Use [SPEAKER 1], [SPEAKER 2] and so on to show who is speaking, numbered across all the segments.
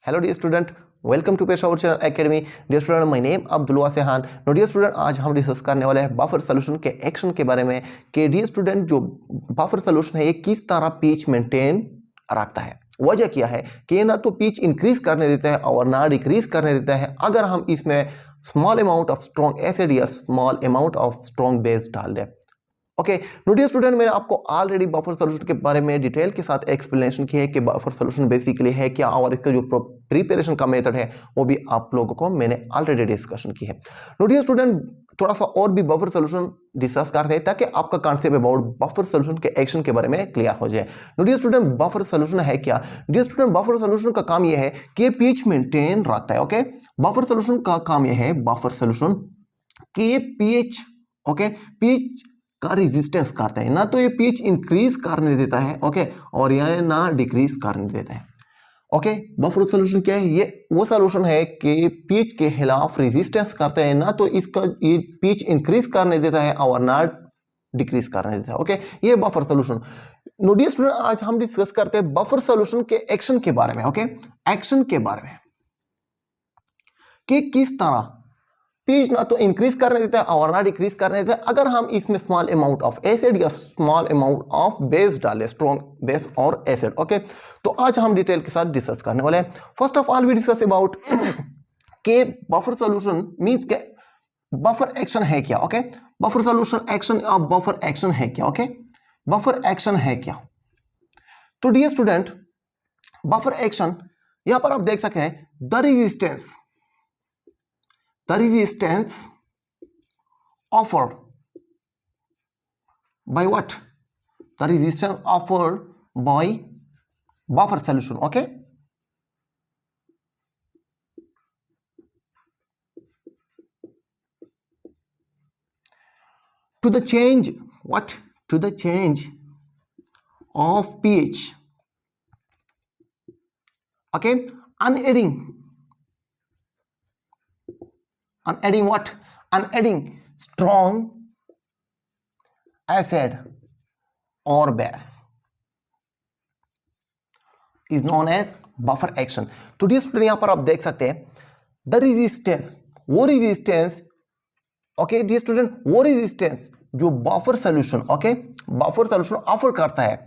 [SPEAKER 1] Hello dear student, welcome to Peshawar Channel Academy. Dear student, my name Abdullah Shehan. Now dear student, आज हम discuss करने वाले हैं buffer solution के action के बारे में कि डियर स्टूडेंट जो बफर सोल्यूशन है ये किस तरह पिच मेंटेन रखता है. वजह क्या है कि ना तो पिच इंक्रीज करने देता है और ना डिक्रीज करने देता है अगर हम इसमें small amount of strong acid या small amount of strong base डाल दें. ओके डियर स्टूडेंट, मैंने आपको ऑलरेडी बफर सोल्यूशन के बारे में डिटेल के साथ एक्सप्लेनेशन किया है कि बफर सोल्यूशन बेसिकली है क्या और इसका जो प्रिपरेशन का मेथड है वो भी आप लोगों को मैंने ऑलरेडी डिस्कशन की है. डियर स्टूडेंट, थोड़ा सा और भी बफर सोल्यूशन डिस्कस करते हैं ताकि आपका कॉन्सेप्ट अबाउट बफर सोल्यूशन के एक्शन के बारे में क्लियर हो जाए. डियर स्टूडेंट, बफर सोल्यूशन है क्या? डियर स्टूडेंट, बफर सोल्यूशन का काम यह है कि पिच मेंटेन रखता है. ओके, बफर सोल्यूशन का काम यह है, बफर सोल्यूशन कि पीएच पिच का रेजिस्टेंस करता है, ना तो ये पिच इंक्रीज करने देता है और यह ना डिक्रीज करने देता है. बफर सोल्यूशन क्या है? ये वो सोल्यूशन है कि पिच के खिलाफ रेजिस्टेंस करता है, ना तो इसका ये पिच इंक्रीज करने देता है और ना डिक्रीज करने देता है. ये बफर सोल्यूशन. डियर स्टूडेंट, आज हम डिस्कस करते हैं बफर सोल्यूशन के एक्शन के बारे में. एक्शन के बारे में कि किस तरह पिच ना तो इंक्रीज करने देता है और ना डिक्रीज करने देता है अगर हम इसमें स्मॉल अमाउंट ऑफ एसिड या स्मॉल अमाउंट ऑफ बेस डालें, स्ट्रॉन्ग बेस और एसिड. तो आज हम डिटेल के साथ डिस्कस करने वाले हैं. First of all we discuss about के बफर सॉल्यूशन मींस के बफर एक्शन है क्या. Buffer solution action of buffer action है क्या. बफर एक्शन है क्या? तो डियर स्टूडेंट, बफर एक्शन यहां पर आप देख सकते हैं the resistance offered by what? The resistance offered by buffer solution. To the change what? To the change of pH. Unadding what? Unadding strong acid or base is known as buffer action. तो dear student, यहां पर आप देख सकते हैं the resistance, वो resistance dear student, वो resistance जो buffer solution buffer solution offer करता है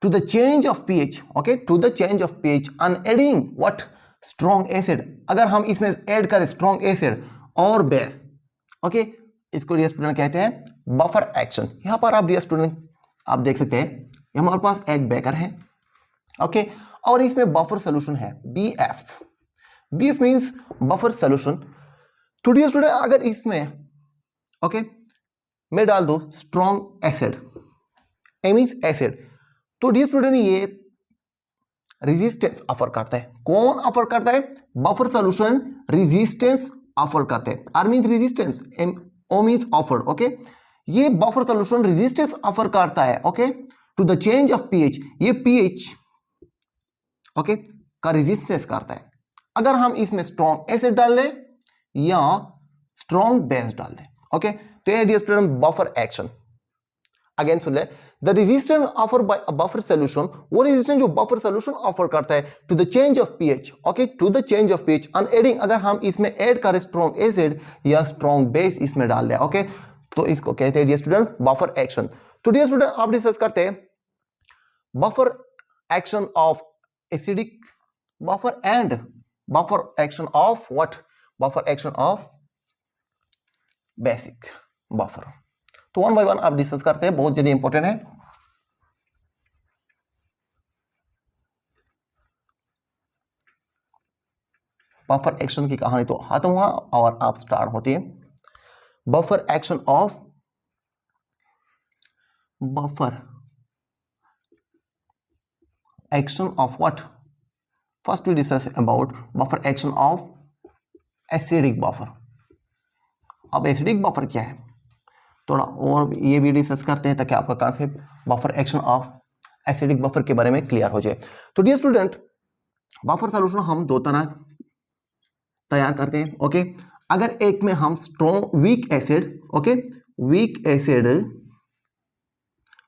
[SPEAKER 1] to the change of pH. To the change of pH on adding what? Strong acid. अगर हम इसमें ऐड करें स्ट्रॉन्ग एसिड और बेस, इसको डियर स्टूडेंट कहते हैं बफर एक्शन. यहां पर आप डियर स्टूडेंट आप देख सकते हैं हमारे पास एक बेकर है और इसमें बफर सोल्यूशन है BF. BF means buffer solution. तो डियर स्टूडेंट, अगर इसमें मैं डाल दो स्ट्रॉन्ग एसिड, मींस एसिड, तो डियर स्टूडेंट ये रेजिस्टेंस ऑफर करता है. कौन ऑफर करता है? बफर सोल्यूशन रेजिस्टेंस ऑफर करते हैं. R means resistance, O means offered. ये बफर सोल्यूशन रेजिस्टेंस ऑफर करता है to the change of pH. ये पीएच का रेजिस्टेंस करता है अगर हम इसमें स्ट्रॉन्ग एसिड डाल दें या स्ट्रॉन्ग बेस डाल दें. तो ये dear student buffer action. Again सुन ले, the resistance offer by a buffer solution, वो रेजिस्टेंस जो बफर सोल्यूशन ऑफर करता है to the change of pH. To the change of pH on adding, अगर हम इसमें ऐड करें स्ट्रॉन्ग एसिड या स्ट्रॉन्ग बेस इसमें डाल दें तो इसको कहते हैं डियर स्टूडेंट बफर एक्शन. तो डियर स्टूडेंट, आप डिस्कस करते हैं buffer action of acidic buffer and buffer action of what? Buffer action of basic buffer. तो वन बाय वन आप डिस्कस करते हैं, बहुत ज्यादा इंपॉर्टेंट है. बफर एक्शन की कहानी तो खत्म हुआ और आप स्टार्ट होती है buffer action of what? First we discuss about buffer action of acidic buffer. अब एसिडिक बफर क्या है थोड़ा और ये भी डिस्कस करते हैं ताकि आपका concept buffer action of acidic buffer के बारे में क्लियर हो जाए. तो डियर स्टूडेंट, बफर सॉल्यूशन हम दो तरह तैयार करते हैं. अगर एक में हम स्ट्रॉन्ग वीक एसिड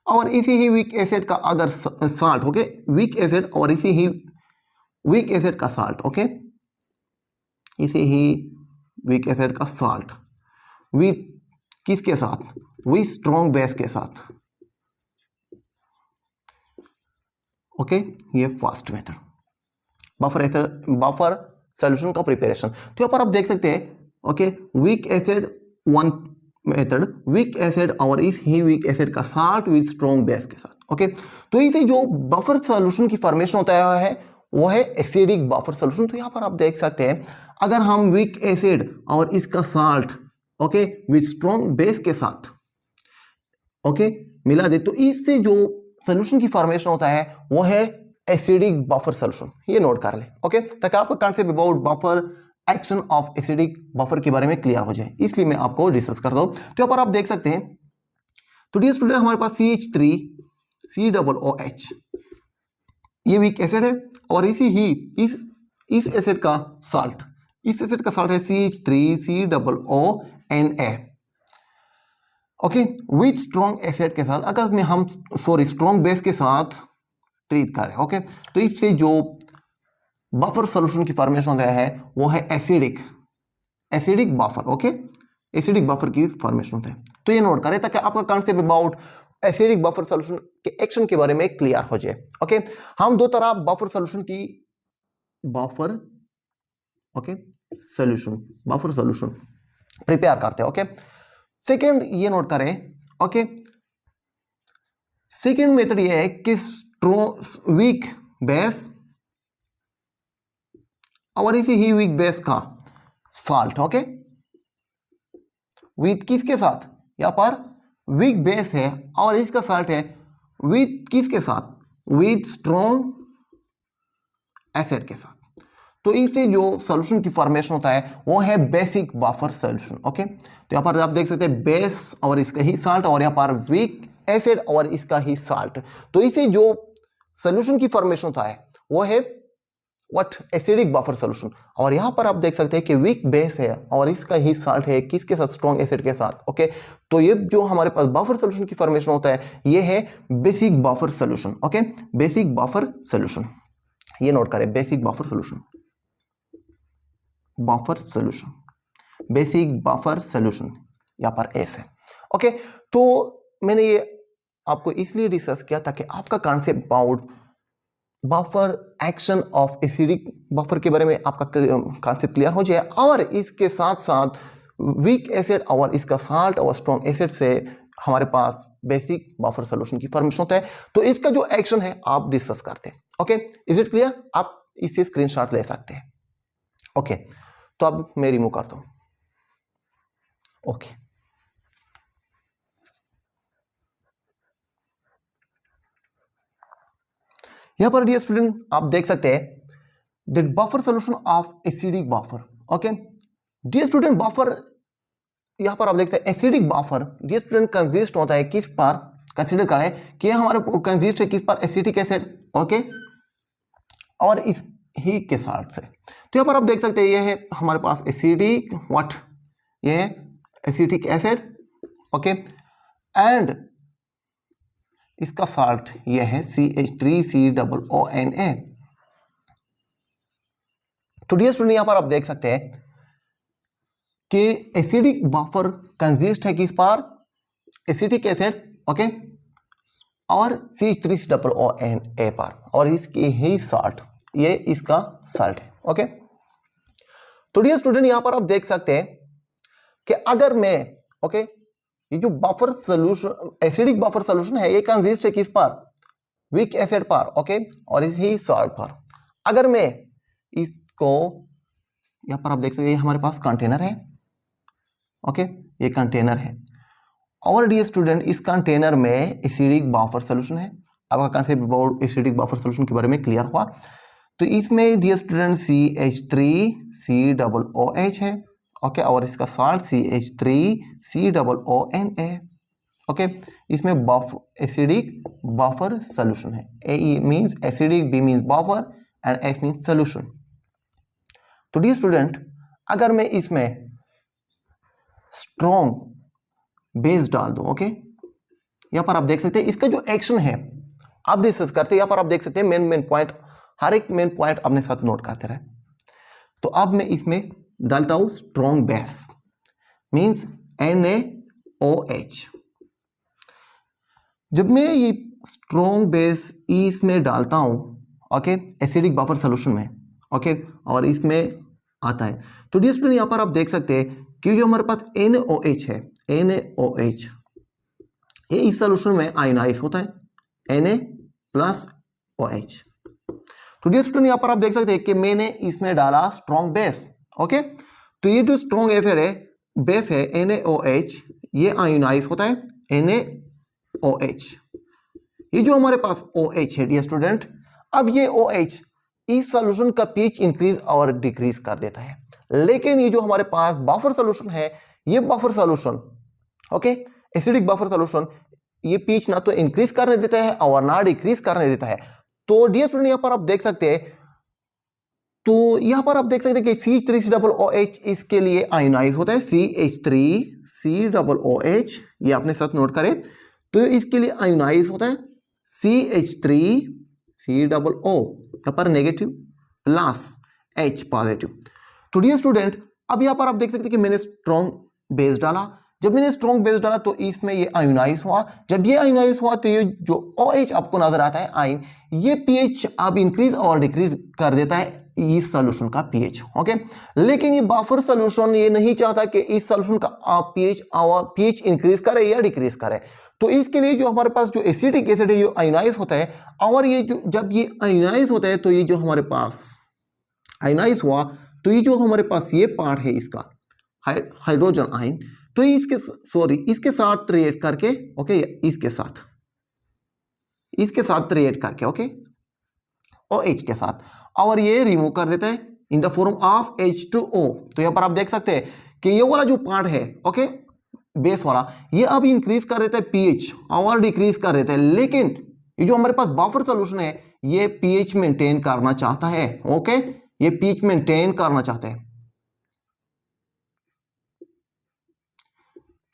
[SPEAKER 1] और इसी ही वीक एसिड का अगर साल्ट वीक एसिड और इसी ही वीक एसिड का साल्ट, ओके, इसे ही वीक एसिड का साल्ट विथ किसके साथ, विथ स्ट्रॉन्ग बेस के साथ, ओके। ये फर्स्ट मेथड बफर सॉल्यूशन का प्रिपरेशन। तो यहाँ पर आप देख सकते हैं, okay, weak acid one method, weak acid और इस ही वीक एसिड का साल्ट विथ स्ट्रॉन्ग बेस के साथ, ओके। तो इसे जो बफर सॉल्यूशन की फॉर्मेशन होता है वो है एसिडिक बफर सॉल्यूशन। तो यहाँ पर आप देख सकते हैं, अगर हम वीक एसिड और इसका salt, okay, with strong base के साथ, ओके, मिला दे, तो इससे जो सॉल्यूशन की फॉर्मेशन होता है वो है एसिडिक बफर सॉल्यूशन। ये नोट कर ले, ओके, ताकि आपका concept about buffer action of acidic buffer के बारे में क्लियर हो जाए, इसलिए मैं आपको डिस्कस करता हूं। तो यहाँ पर आप देख सकते हैं, तो डियर स्टूडेंट, हमारे पास CH3COOH ये वीक एसिड है, और इसी ही इस एसिड का साल्ट, इस एसिड का साल्ट है CH3COONA, okay, with strong acid के साथ, अगर में हम स्ट्रॉन्ग बेस के साथ ट्रीट कर रहे हैं, ओके। तो इससे जो बफर सॉल्यूशन की फॉर्मेशन होता है वो है acidic buffer, okay, acidic buffer की फॉर्मेशन होता है। तो ये नोट करें ताकि आपका concept about acidic buffer solution के एक्शन के बारे में क्लियर हो जाए, ओके। हम दो तरह बफर सॉल्यूशन प्रिपेयर करते हैं, ओके। सेकेंड ये नोट करें, ओके, सेकेंड मेथड ये है कि वीक बेस और इसी ही वीक बेस का साल्ट, ओके, विथ किसके साथ, यहां पर वीक बेस है और इसका साल्ट है विथ किसके साथ, विथ स्ट्रॉन्ग एसिड के साथ। तो इससे जो सॉल्यूशन की फॉर्मेशन होता है वो है बेसिक बफर सॉल्यूशन, ओके। तो यहां पर आप देख सकते हैं बेस और इसका ही साल्ट, और यहां पर वीक एसिड और इसका ही साल्ट। तो इससे जो सॉल्यूशन की फॉर्मेशन होता है वो है व्हाट, एसिडिक बफर सॉल्यूशन। और यहां पर आप देख सकते हैं कि वीक बेस है और इसका ही साल्ट है किसके साथ, स्ट्रॉन्ग एसिड के साथ, ओके। तो ये जो हमारे पास बफर सॉल्यूशन की फॉर्मेशन होता है ये है basic buffer solution, okay, basic buffer solution. ये नोट करें, basic buffer solution, basic buffer solution, यहां पर एस है, ओके। तो मैंने ये आपको इसलिए डिस्कस किया ताकि आपका concept about buffer action of acidic buffer के बारे में आपका कॉन्सेप्ट क्लियर हो जाए, और इसके साथ साथ वीक एसिड और इसका साल्ट और स्ट्रॉन्ग एसिड से हमारे पास बेसिक बफर सॉल्यूशन की फॉर्मेशन होता है। तो इसका जो एक्शन है आप डिस्कस करते हैं, ओके। Is it clear? आप इससे स्क्रीनशॉट ले सकते हैं, ओके। तो अब मैं रिमूव करता हूं, ओके। यहां पर डियर स्टूडेंट आप देख सकते हैं the buffer solution of acidic buffer, okay. Dear student buffer, यहां पर आप देखते हैं acidic buffer dear student consist होता है किस पर, कंसीडर करें कि हमारे कंसिस्ट है किस पर, एसिटिक एसिड, ओके, और इस ही के साल्ट से। तो यहां पर आप देख सकते हैं ये है हमारे पास एसिडिक व्हाट, ये है एसिटिक एसिड, ओके, एंड इसका साल्ट ये है CH3COONA। तो डियर स्टूडेंट यहां पर आप देख सकते हैं कि एसिडिक बफर कंसिस्ट है किस पर, एसिटिक एसिड, ओके, और CH3COONA पर, और इसकी ही साल्ट, ये इसका साल्ट है, ओके। तो डियर स्टूडेंट यहां पर आप देख सकते हैं कि अगर मैं, ओके, ये जो buffer solution acidic buffer solution है ये कंसिस्ट है किस पर, वीक एसिड पर, ओके, और इसी साल्ट पर। अगर मैं इसको यहां पर आप देख सकते हैं हमारे पास कंटेनर है, ओके, ये कंटेनर है, और डियर स्टूडेंट इस कंटेनर में एसिडिक बफर सॉल्यूशन है। आपका concept about acidic buffer solution के बारे में क्लियर हुआ। तो इसमें डियर स्टूडेंट CH3COOH है, ओके, और इसका साल्ट CH3COONA, ओके। इसमें एसिडिक बफर सॉल्यूशन है, A means acidic, B means buffer and S means solution. तो डियर स्टूडेंट अगर मैं इसमें स्ट्रॉन्ग बेस डाल दूं, ओके, यहां पर आप देख सकते हैं इसका जो एक्शन है आप डिस्कस करते हैं। यहां पर आप देख सकते हैं मेन पॉइंट हर एक मेन पॉइंट अपने साथ नोट करते रहे। तो अब मैं इसमें डालता हूं स्ट्रॉन्ग बेस, मींस NaOH। जब मैं ये स्ट्रॉन्ग बेस इसमें डालता हूं, ओके, एसिडिक बफर सोल्यूशन में, ओके, और इसमें आता है, तो डियर स्टूडेंट यहां पर आप देख सकते हैं कि जो हमारे पास NaOH है, NaOH ये इस सोल्यूशन में आयनाइज होता है Na+OH। तो डियर स्टूडेंट यहां पर आप देख सकते हैं कि मैंने इसमें डाला स्ट्रॉन्ग बेस, ओके। तो ये जो स्ट्रॉन्ग एसिड है, बेस है NaOH, ये आयनाइज होता है NaOH। ये जो हमारे पास OH है डियर स्टूडेंट, अब ये OH इस सॉल्यूशन का पीएच इंक्रीज और डिक्रीज कर देता है। लेकिन ये जो हमारे पास बफर सॉल्यूशन है, ये buffer solution, okay, acidic buffer solution, ये पीएच ना तो इंक्रीज करने देता है और ना डिक्रीज करने देता है। तो डियर स्टूडेंट यहां पर आप देख सकते हैं, तो यहां पर आप देख सकते हैं कि CH3COOH इसके लिए आयनाइज होता है, CH3COOH, ये अपने साथ नोट करें। तो इसके लिए आयनाइज होता है CH3COO, यहां पर नेगेटिव प्लस H पॉजिटिव। तो डियर स्टूडेंट अब यहां पर आप देख सकते हैं कि मैंने स्ट्रॉन्ग बेस डाला। जब मैंने स्ट्रॉन्ग बेस डाला तो इसमें ये आयनाइज हुआ। जब ये आयनाइज हुआ तो ये जो OH आपको नजर आता है आयन, ये पीएच अब इंक्रीज और डिक्रीज कर देता है इस सॉल्यूशन का पीएच, ओके। लेकिन ये बफर सॉल्यूशन ये नहीं चाहता कि इस सॉल्यूशन का पीएच इंक्रीज करे या डिक्रीज करे। तो इसके लिए जो हमारे पास जो एसिटिक एसिड है ये आयनाइज होता है, और ये जो जब ये आयनाइज होता है तो ये जो हमारे पास आयनाइज हुआ तो ये जो हमारे पास ये पार्ट है इसका हाइड्रोजन आयन, तो इसके साथ रिएक्ट करके, ओके, इसके साथ रिएक्ट करके, ओके, OH के साथ, और ये रिमूव कर देता है in the form of H2O। तो यहां पर आप देख सकते हैं कि ये वाला जो पार्ट है, ओके, बेस वाला, ये अब इंक्रीज कर देता है पीएच और डिक्रीज कर देता है। लेकिन ये जो हमारे पास बफर सॉल्यूशन है ये पीएच मेंटेन करना चाहता है, ओके, ये पीएच मेंटेन करना चाहता है।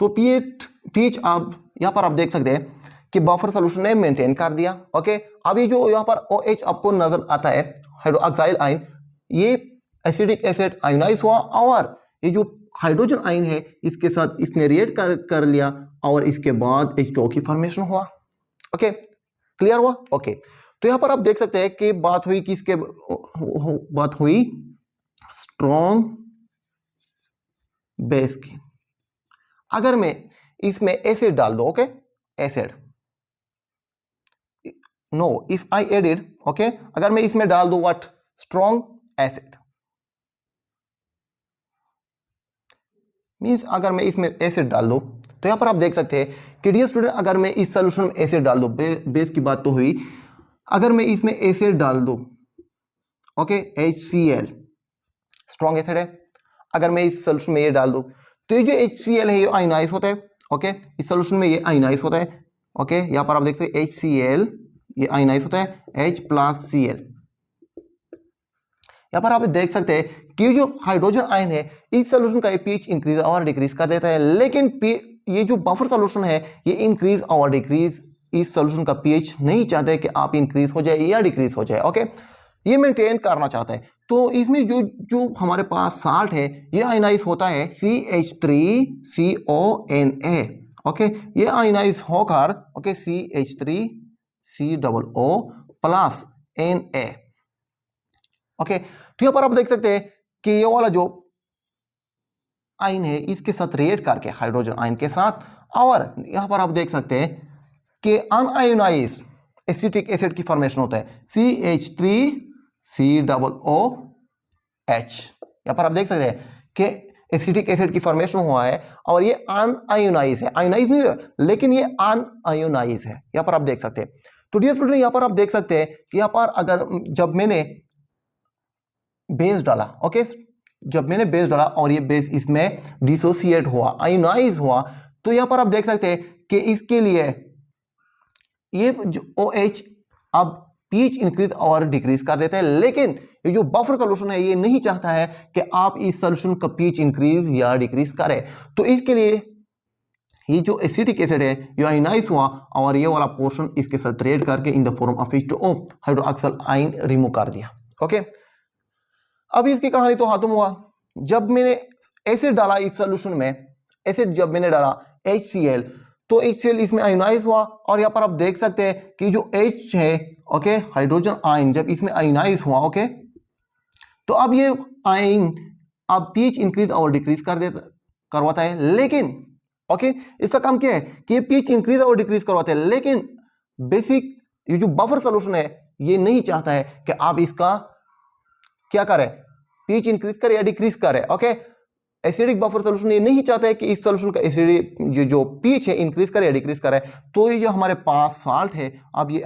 [SPEAKER 1] तो पीएच अब यहां पर आप देख सकते हैं कि बफर सॉल्यूशन ने मेंटेन कर दिया, ओके। अब ये जो यहां पर OH आपको नजर आता है, हाइड्रोक्साइल आयन, ये एसिडिक एसिड आयनाइज हुआ और ये जो हाइड्रोजन आयन है इसके साथ इसने रिएक्ट कर लिया और इसके बाद H2O की फॉर्मेशन हुआ, ओके, क्लियर हुआ, ओके। तो यहां पर आप देख सकते हैं कि बात हुई किसके, बात हुई स्ट्रॉन्ग बेस की। अगर मैं इसमें एसिड डाल दो, okay, acid, no, if I added, okay, अगर मैं इसमें डाल दूं व्हाट, स्ट्रॉन्ग एसिड, मींस अगर मैं इसमें एसिड डाल दूं, तो यहां पर आप देख सकते हैं कि डियर स्टूडेंट अगर मैं इस सॉल्यूशन में एसिड डाल दूं, बेस की बात तो हुई, अगर मैं इसमें एसिड डाल दूं, ओके, HCl स्ट्रॉन्ग एसिड है, अगर मैं इस सॉल्यूशन में ये डाल दूं तो ये जो HCl है ये आयनाइज होता है, ओके, इस सॉल्यूशन में ये आयनाइज होता है, ओके, यहां पर आप देखते हैं HCl ये आयनाइज होता है H+Cl। यहां पर आप देख सकते हैं कि जो हाइड्रोजन आयन है इस सॉल्यूशन का पीएच इंक्रीज और डिक्रीज कर देता है। लेकिन ये जो बफर सॉल्यूशन है ये इंक्रीज और डिक्रीज इस सॉल्यूशन का पीएच नहीं चाहते कि आप इंक्रीज हो जाए या डिक्रीज हो जाए, ओके, ये मेंटेन करना चाहता है। तो इसमें जो हमारे पास साल्ट है ये आयनाइज होता है CH3CONA, ओके, ये आयनाइज होकर, ओके, CH3COO+Na, ओके। तो यहां पर आप देख सकते हैं कि ये वाला जो आयन है इसके साथ रिएक्ट करके हाइड्रोजन आयन के साथ, और यहां पर आप देख सकते हैं कि अनआयोनाइज्ड एसिटिक एसिड की फॉर्मेशन होता है CH3COOH। यहां पर आप देख सकते हैं कि एसिटिक एसिड की फॉर्मेशन हुआ है और ये अनआयोनाइज है, आयोनाइज नहीं है लेकिन ये अनआयोनाइज है, यहां पर आप देख सकते हैं। तो डियर स्टूडेंट यहां पर आप देख सकते हैं कि यहां पर अगर जब मैंने बेस डाला, ओके, जब मैंने बेस डाला और ये बेस इसमें डिसोसिएट हुआ, आयोनाइज हुआ, तो यहां पर आप देख सकते हैं कि इसके लिए ये जो OH अब पीएच इंक्रीज और डिक्रीज कर देता है। लेकिन ये जो बफर सॉल्यूशन है ये नहीं चाहता है कि आप इस सॉल्यूशन का पीएच इंक्रीज या डिक्रीज करें। तो इसके लिए ये जो एसिटिक एसिड है ये आयनाइज हुआ और ये वाला पोर्शन इसके साथ रिएक्ट करके in the form of H2O hydroxyl ion remove कर दिया। ओके, अब इसकी कहानी तो खत्म हुआ। जब मैंने एसिड डाला इस सोल्यूशन में, एसिड जब मैंने डाला HCl, तो HCl इसमें आयनाइज हुआ और यहाँ पर आप देख सकते हैं कि जो H है, ओके, हाइड्रोजन आयन जब इसमें आयनाइज हुआ, ओके, तो अब ये आयन अब पीएच इंक्रीज और डिक्रीज करवाता है, लेकिन ओके इसका काम क्या है कि ये पीएच इंक्रीज और डिक्रीज करवाता है, लेकिन बेसिक ये जो बफर सोल्यूशन है ये नहीं चाहता है कि आप इसका क्या करें, पीएच इंक्रीज करे या डिक्रीज करे। ओके, एसिडिक बफर सोल्यूशन ये नहीं चाहता है कि इस सोल्यूशन का एसिडिक जो पीएच है इंक्रीज करे या डिक्रीज करे। तो ये जो हमारे पास साल्ट है अब ये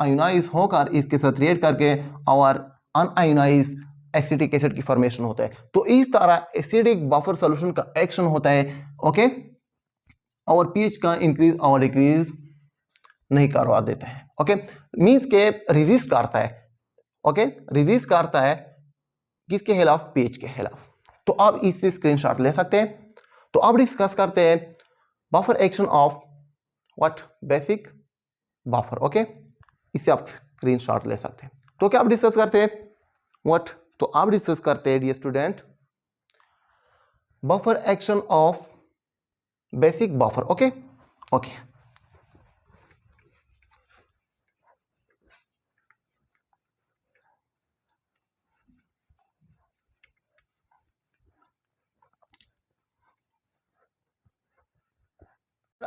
[SPEAKER 1] आयोनाइज होकर इसके साथ रिएक्ट करके और अनआयोनाइज एसिटिक एसिड की फॉर्मेशन होता है। तो इस तरह एसिडिक बफर सोल्यूशन का एक्शन होता है, ओके, और पीएच का इंक्रीज और डिक्रीज नहीं करवा देता है। ओके, मींस के रेजिस्ट करता है, ओके, रेजिस्ट करता है किसके खिलाफ, पीएच के खिलाफ। तो अब इससे स्क्रीनशॉट ले सकते हैं। तो अब डिस्कस करते हैं buffer action of what, basic buffer. Okay, इससे आप स्क्रीनशॉट ले सकते हैं। तो क्या आप डिस्कस करते हैं व्हाट, तो आप डिस्कस करते हैं dear student buffer action of basic buffer. Okay okay,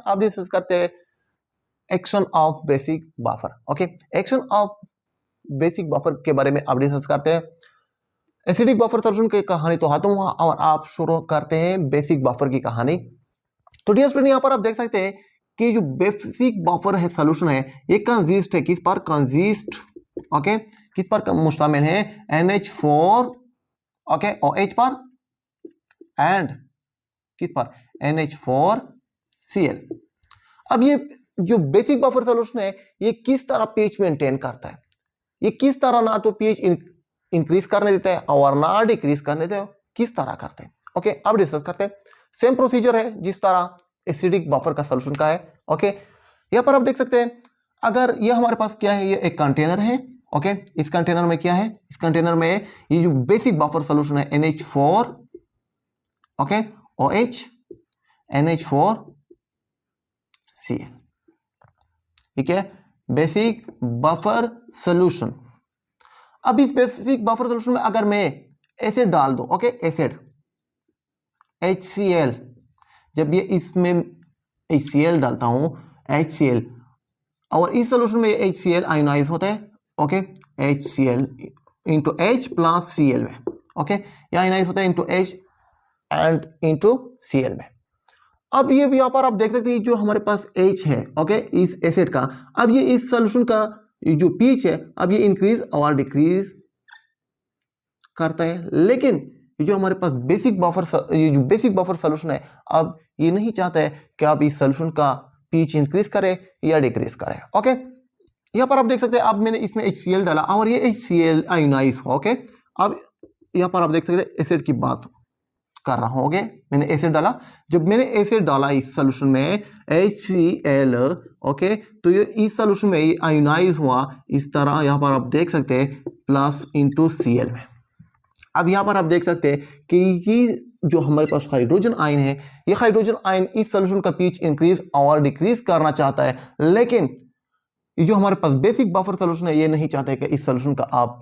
[SPEAKER 1] आप डिस्कस करते हैं action of basic buffer. Okay, action of basic buffer के बारे में आप डिस्कस करते हैं। एसिडिक बफर सोल्यूशन की कहानी तो खत्म हुआ और आप शुरू करते हैं बेसिक बफर की कहानी। तो डियर स्टूडेंट यहाँ पर आप देख सकते हैं कि जो बेसिक बफर है सोल्यूशन है ये कंजिस्ट है किस पर, कंजिस्ट, ओके, किस पर मुश्तमिल है, NH4, ओके, OH पर एंड किस पर, NH4Cl। अब ये जो बेसिक बफर सोल्यूशन है ये किस तरह पीएच मेंटेन करता है, ये किस तरह ना तो पीएच इंक्रीज करने देता है और ना डिक्रीज करने देता है, किस तरह करते हैं। ओके, अब डिस्कस करते हैं। सेम प्रोसीजर है जिस तरह एसिडिक बफर का सोल्यूशन का है। ओके, यहाँ पर आप देख सकते हैं अगर ये हमारे पास क्या है, ये एक कंटेनर है। ओके, इस कंटेनर में क्या है, इस कंटेनर में ये जो बेसिक बफर सोल्यूशन है NH4, ओके, OH, NH4Cl, ठीक है, बेसिक बफर सोल्यूशन। अब इस बेसिक बफर सोल्यूशन में अगर मैं एसिड डाल दूं, ओके, एसिड HCl, जब ये इसमें HCl डालता हूं, HCl, और इस सोल्यूशन में HCl आयोनाइज होता है, okay, HCl into H plus Cl में, ओके, ये आयोनाइज होता है into H and into Cl में। अब ये भी यहाँ पर आप देख सकते हैं जो हमारे पास H है, ओके, इस एसिड का, अब ये इस सोल्यूशन का जो पीएच है अब ये इंक्रीज और डिक्रीज करता है, लेकिन ये जो हमारे पास बेसिक बफर, ये जो बेसिक बफर सोल्यूशन है अब ये नहीं चाहता है कि आप इस सोल्यूशन का पीएच इंक्रीज करें या डिक्रीज करें। ओके, यहाँ पर आप देख सकते हैं अब मैंने इसमें HCl डाला और ये HCl आयोनाइज हुआ। ओके, अब यहाँ पर आप देख सकते हैं एसिड की बात कर रहा हूँ। ओके, मैंने एसिड डाला, जब मैंने एसिड डाला इस सोल्यूशन में HCl, ओके, तो ये इस सोल्यूशन में ये आयोनाइज हुआ इस तरह, यहाँ पर आप देख सकते हैं प्लस इंटू Cl में। अब यहाँ पर आप देख सकते हैं कि ये जो हमारे पास हाइड्रोजन आयन है ये हाइड्रोजन आयन इस सोल्यूशन का पीएच इंक्रीज और डिक्रीज करना चाहता है, लेकिन ये जो हमारे पास बेसिक बफर सोल्यूशन है ये नहीं चाहता है कि इस सोल्यूशन का आप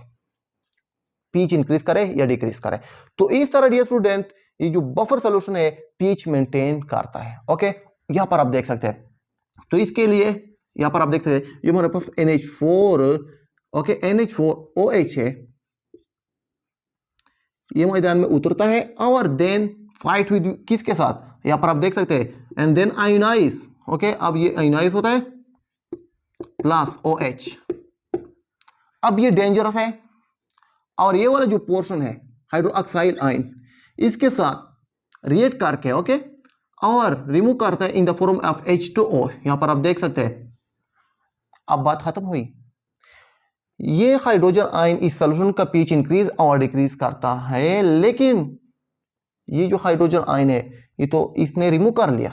[SPEAKER 1] पीएच इंक्रीज करें या डिक्रीज करें। तो इस तरह डियर स्टूडेंट ये जो बफर सोल्यूशन है पीएच मेंटेन करता है। ओके, यहाँ पर आप देख सकते हैं, तो इसके लिए यहाँ पर आप देख सकते हैं ये हमारे पास NH4, ओके, NH4OH है, ये मैदान में उतरता है और देन फाइट विद किसके साथ, यहाँ पर आप देख सकते हैं, एंड देन आयोनाइज। ओके, अब ये आयोनाइज होता है प्लस OH। अब ये डेंजरस है और ये वाला जो पोर्शन है हाइड्रोक्साइल आयन इसके साथ रिएक्ट करके, ओके, और रिमूव करता है in the form of H2O। यहां पर आप देख सकते हैं। अब बात खत्म हुई। ये हाइड्रोजन आयन इस सोल्यूशन का पीएच इंक्रीज और डिक्रीज करता है, लेकिन ये जो हाइड्रोजन आयन है ये तो इसने रिमूव कर लिया,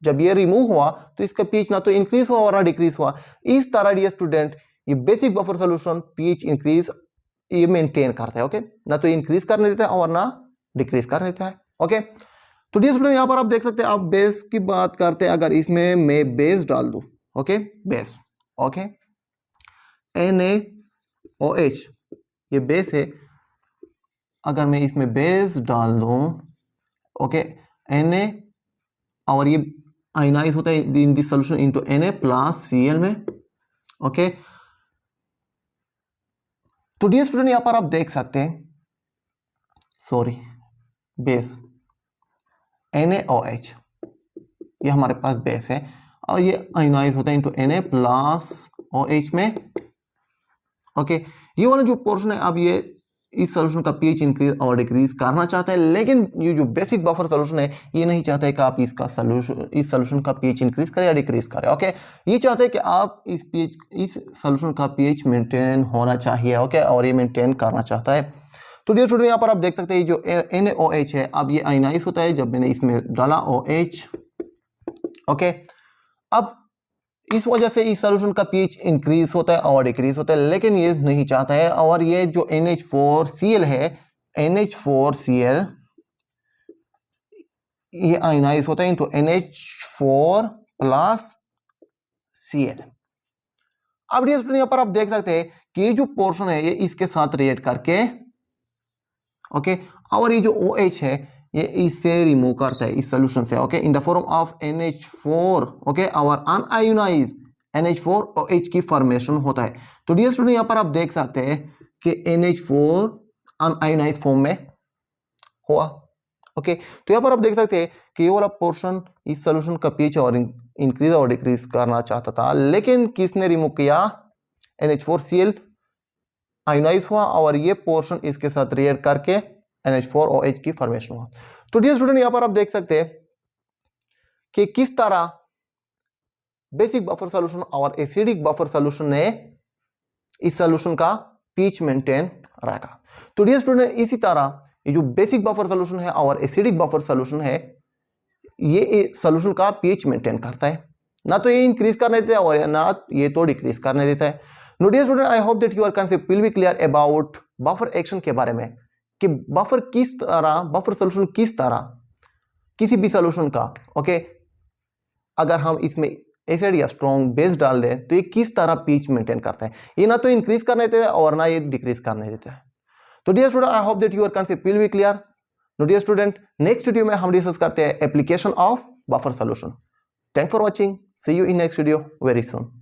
[SPEAKER 1] जब ये रिमूव हुआ तो इसका पीएच ना तो इंक्रीज हुआ और ना डिक्रीज हुआ। इस तरह डियर स्टूडेंट ये basic buffer solution pH increase ये मेंटेन करता है। ओके, ना तो इंक्रीज करने देता है और ना डिक्रीज करने देता है। ओके, तो डियर स्टूडेंट यहां पर आप देख सकते हैं, आप बेस की बात करते हैं, अगर इसमें मैं बेस डाल दूं, ओके बेस, ओके NaOH ये बेस है, अगर मैं इसमें बेस डाल दूं, ओके Na, और ये आयनाइज होता है in this solution into Na plus Cl में। ओके, तो डियर स्टूडेंट यहां पर आप देख सकते हैं, सॉरी बेस NaOH ये हमारे पास बेस है और ये आयनाइज होता है इनटू Na प्लस OH में। ओके, ये वाला जो पोर्शन है, अब ये इस सॉल्यूशन का पीएच इंक्रीज और डिक्रीज करना चाहता है, लेकिन ये जो बेसिक बफर सॉल्यूशन है ये नहीं चाहता है कि आप इसका सॉल्यूशन इस सॉल्यूशन का पीएच इंक्रीज करें या डिक्रीज करें। ओके, ये चाहता है कि आप इस सॉल्यूशन का पीएच मेंटेन होना चाहिए। ओके, और ये मेंटेन करना चाहता है। तो डियर स्टूडेंट यहाँ पर आप देख सकते हैं जो NaOH है, अब ये आयनाइज होता है जब मैंने इसमें डाला OH। ओके, अब इस वजह से इस सॉल्यूशन का पीएच इंक्रीज होता है और डिक्रीज होता है, लेकिन ये नहीं चाहता है। और ये जो NH4Cl है, NH4Cl ये आयनाइज होता है इनटू NH4 प्लस Cl। अब डियर स्टूडेंट यहां पर आप देख सकते हैं कि ये जो पोर्शन है ये इसके साथ रिएक्ट करके, ओके, और ये जो OH है ये इससे रिमूव करता है इस सॉल्यूशन से। Okay, in the form of NH4, okay, और अनआयोनाइज NH4OH की फॉर्मेशन होता है। तो डियर स्टूडेंट यहां पर आप देख सकते हैं कि NH4 अनआयोनाइज फॉर्म में हुआ। ओके, तो यहां पर आप देख सकते हैं कि ये वाला पोर्शन इस सॉल्यूशन का पीएच और इंक्रीज और डिक्रीज करना चाहता था, लेकिन किसने रिमूव किया? NH4Cl आयोनाइज हुआ और ये पोर्शन इसके साथ रिएक्ट करके NH4OH की फॉर्मेशन हुआ। तो डियर स्टूडेंट यहां पर आप देख सकते हैं कि किस तरह बेसिक बफर सॉल्यूशन और एसिडिक बफर सॉल्यूशन ने इस सॉल्यूशन का पीएच मेंटेन रखा। तो डियर स्टूडेंट इसी तरह ये जो बेसिक बफर सॉल्यूशन है और एसिडिक बफर सॉल्यूशन है, ये सॉल्यूशन का पीएच मेंटेन करता है, ना तो ये इंक्रीज करने देता है और ना ये तो डिक्रीज करने देता है। No dear student, I hope that your concept will be clear about buffer action के बारे में, कि बफर किस तरह, बफर सॉल्यूशन किस तरह किसी भी सॉल्यूशन का, ओके, अगर हम इसमें एसिड या स्ट्रॉन्ग बेस डाल दें तो ये किस तरह पीएच मेंटेन करता है। ये ना तो इंक्रीज करने देता है और ना ये डिक्रीज करने देता है। तो dear student, I hope that your concept will be clear. No dear student, next video में हम डिस्कस करते हैं application of buffer solution. Thank for watching, see you in next video very soon.